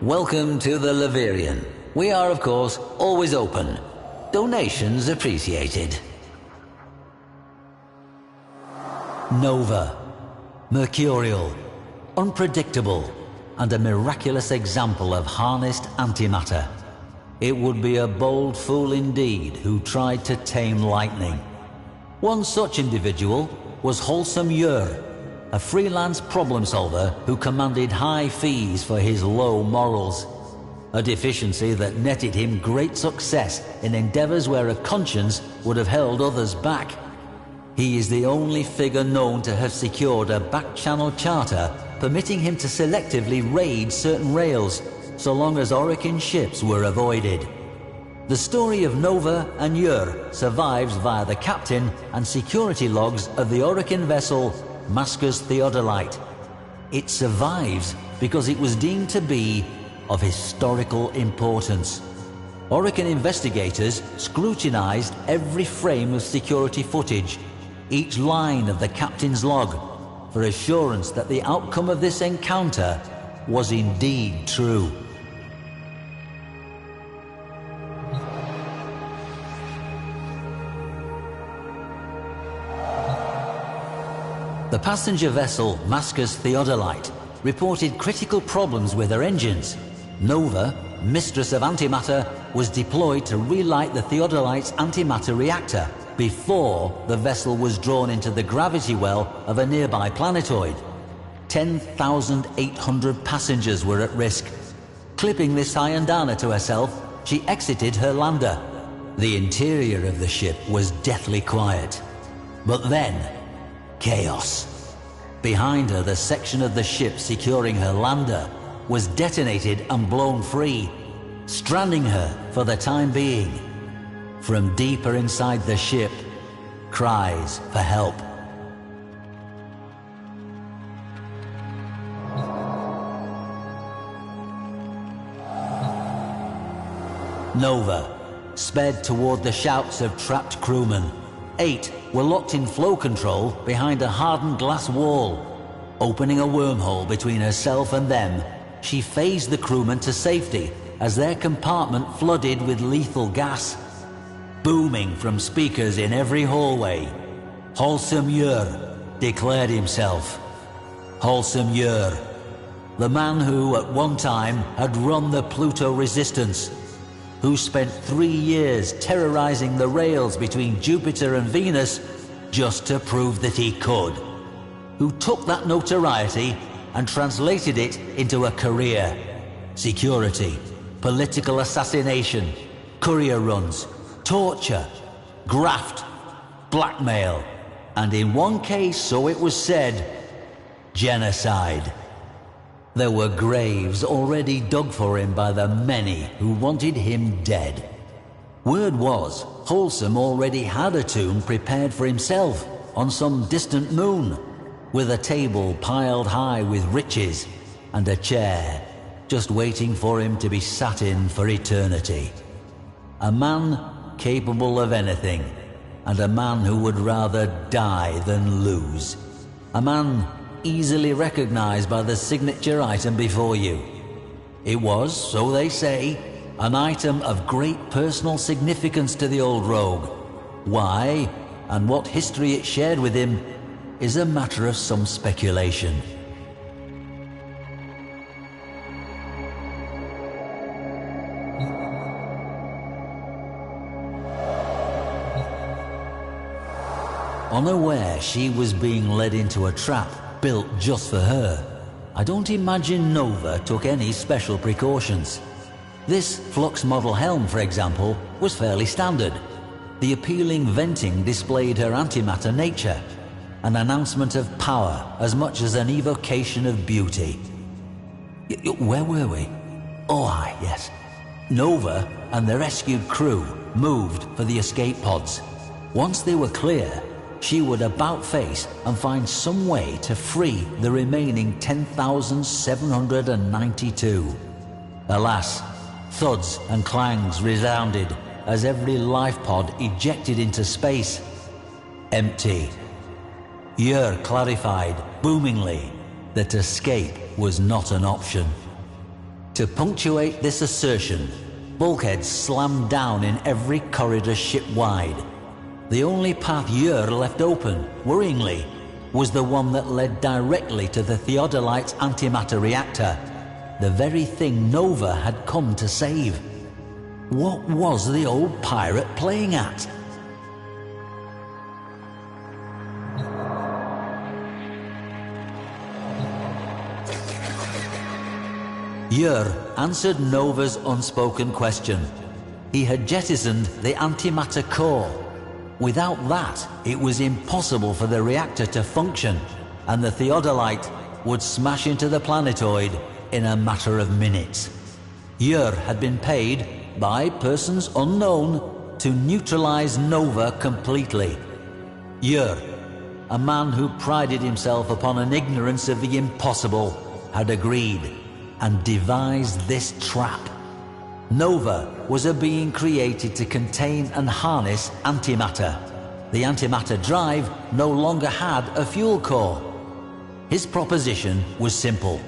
Welcome to the Leverian. We are, of course, always open. Donations appreciated. Nova. Mercurial. Unpredictable. And a miraculous example of harnessed antimatter. It would be a bold fool indeed who tried to tame lightning. One such individual was Wholesome Yer, a freelance problem solver who commanded high fees for his low morals. A deficiency that netted him great success in endeavors where a conscience would have held others back. He is the only figure known to have secured a back-channel charter permitting him to selectively raid certain rails so long as Orokin ships were avoided. The story of Nova and Yer survives via the captain and security logs of the Orokin vessel Masker's Theodolite. It survives because it was deemed to be of historical importance. Orokin investigators scrutinized every frame of security footage, each line of the captain's log, for assurance that the outcome of this encounter was indeed true. The passenger vessel Masker's Theodolite reported critical problems with her engines. Nova, mistress of antimatter, was deployed to relight the Theodolite's antimatter reactor before the vessel was drawn into the gravity well of a nearby planetoid. 10,800 passengers were at risk. Clipping this Hyandana to herself, she exited her lander. The interior of the ship was deathly quiet. But then, chaos. Behind her, the section of the ship securing her lander was detonated and blown free, stranding her for the time being. From deeper inside the ship, cries for help. Nova sped toward the shouts of trapped crewmen. 8 were locked in flow control behind a hardened glass wall. Opening a wormhole between herself and them, she phased the crewmen to safety as their compartment flooded with lethal gas. Booming from speakers in every hallway, Wholesome Yer declared himself. Wholesome Yer, the man who at one time had run the Pluto Resistance, who spent 3 years terrorizing the rails between Jupiter and Venus just to prove that he could, who took that notoriety and translated it into a career. Security, political assassination, courier runs, torture, graft, blackmail, and in one case, so it was said, genocide. There were graves already dug for him by the many who wanted him dead. Word was, Wholesome already had a tomb prepared for himself on some distant moon, with a table piled high with riches and a chair just waiting for him to be sat in for eternity. A man capable of anything, and a man who would rather die than lose. A man easily recognized by the signature item before you. It was, so they say, an item of great personal significance to the old rogue. Why, and what history it shared with him, is a matter of some speculation. Unaware she was being led into a trap built just for her, I don't imagine Nova took any special precautions. This Flux model helm, for example, was fairly standard. The appealing venting displayed her antimatter nature, an announcement of power as much as an evocation of beauty. Where were we? Oh, aye, yes. Nova and the rescued crew moved for the escape pods. Once they were clear, she would about face and find some way to free the remaining 10,792. Alas, thuds and clangs resounded as every life pod ejected into space. Empty. Yer clarified, boomingly, that escape was not an option. To punctuate this assertion, bulkheads slammed down in every corridor ship-wide. The only path Yer left open, worryingly, was the one that led directly to the Theodolite's antimatter reactor, the very thing Nova had come to save. What was the old pirate playing at? Yer answered Nova's unspoken question. He had jettisoned the antimatter core. Without that, it was impossible for the reactor to function, and the Theodolite would smash into the planetoid in a matter of minutes. Yer had been paid, by persons unknown, to neutralize Nova completely. Yer, a man who prided himself upon an ignorance of the impossible, had agreed and devised this trap. Nova was a being created to contain and harness antimatter. The antimatter drive no longer had a fuel core. His proposition was simple.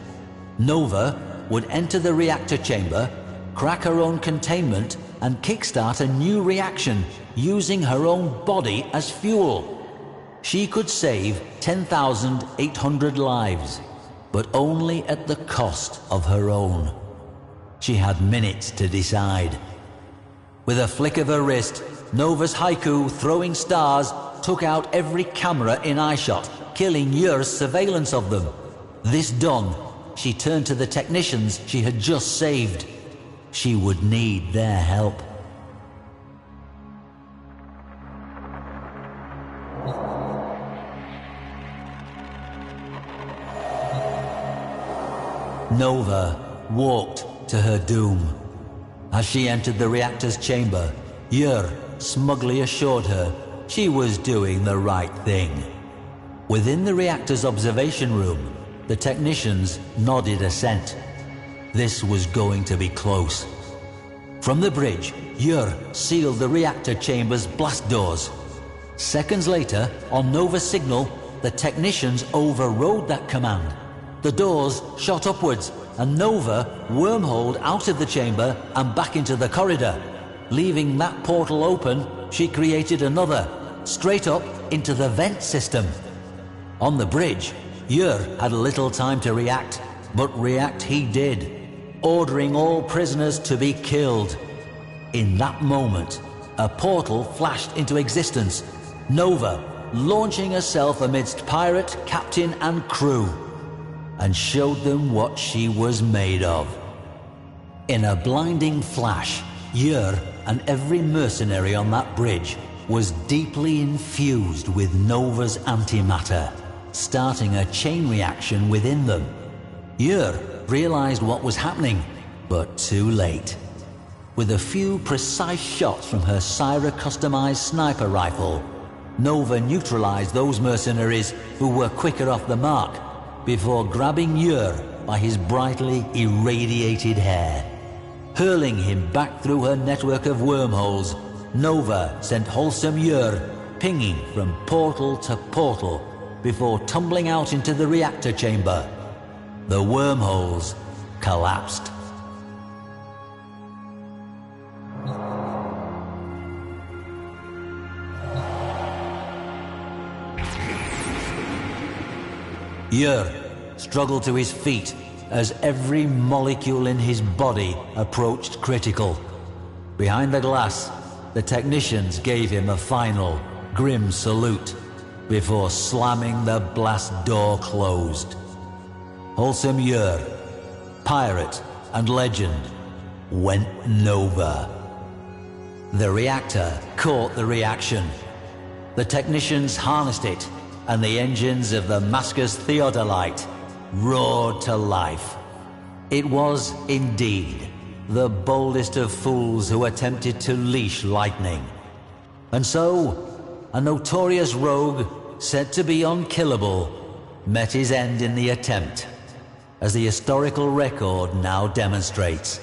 Nova would enter the reactor chamber, crack her own containment, and kickstart a new reaction using her own body as fuel. She could save 10,800 lives, but only at the cost of her own. She had minutes to decide. With a flick of her wrist, Nova's haiku throwing stars took out every camera in eyeshot, killing Yer's surveillance of them. This done, she turned to the technicians she had just saved. She would need their help. Nova walked to her doom. As she entered the reactor's chamber, Yer smugly assured her she was doing the right thing. Within the reactor's observation room, the technicians nodded assent. This was going to be close. From the bridge, Yer sealed the reactor chamber's blast doors. Seconds later, on Nova's signal, the technicians overrode that command. The doors shot upwards, and Nova wormholed out of the chamber and back into the corridor. Leaving that portal open, she created another, straight up into the vent system. On the bridge, Yer had little time to react, but react he did, ordering all prisoners to be killed. In that moment, a portal flashed into existence, Nova launching herself amidst pirate, captain and crew, and showed them what she was made of. In a blinding flash, Yer and every mercenary on that bridge was deeply infused with Nova's antimatter, starting a chain reaction within them. Yer realized what was happening, but too late. With a few precise shots from her Syra-customized sniper rifle, Nova neutralized those mercenaries who were quicker off the mark, before grabbing Yer by his brightly irradiated hair. Hurling him back through her network of wormholes, Nova sent wholesome Yer pinging from portal to portal before tumbling out into the reactor chamber. The wormholes collapsed. Yer struggled to his feet as every molecule in his body approached critical. Behind the glass, the technicians gave him a final, grim salute before slamming the blast door closed. Wholesome Yer, pirate and legend, went Nova. The reactor caught the reaction. The technicians harnessed it, and the engines of the Mascus Theodolite roared to life. It was, indeed, the boldest of fools who attempted to leash lightning. And so, a notorious rogue, said to be unkillable, met his end in the attempt, as the historical record now demonstrates.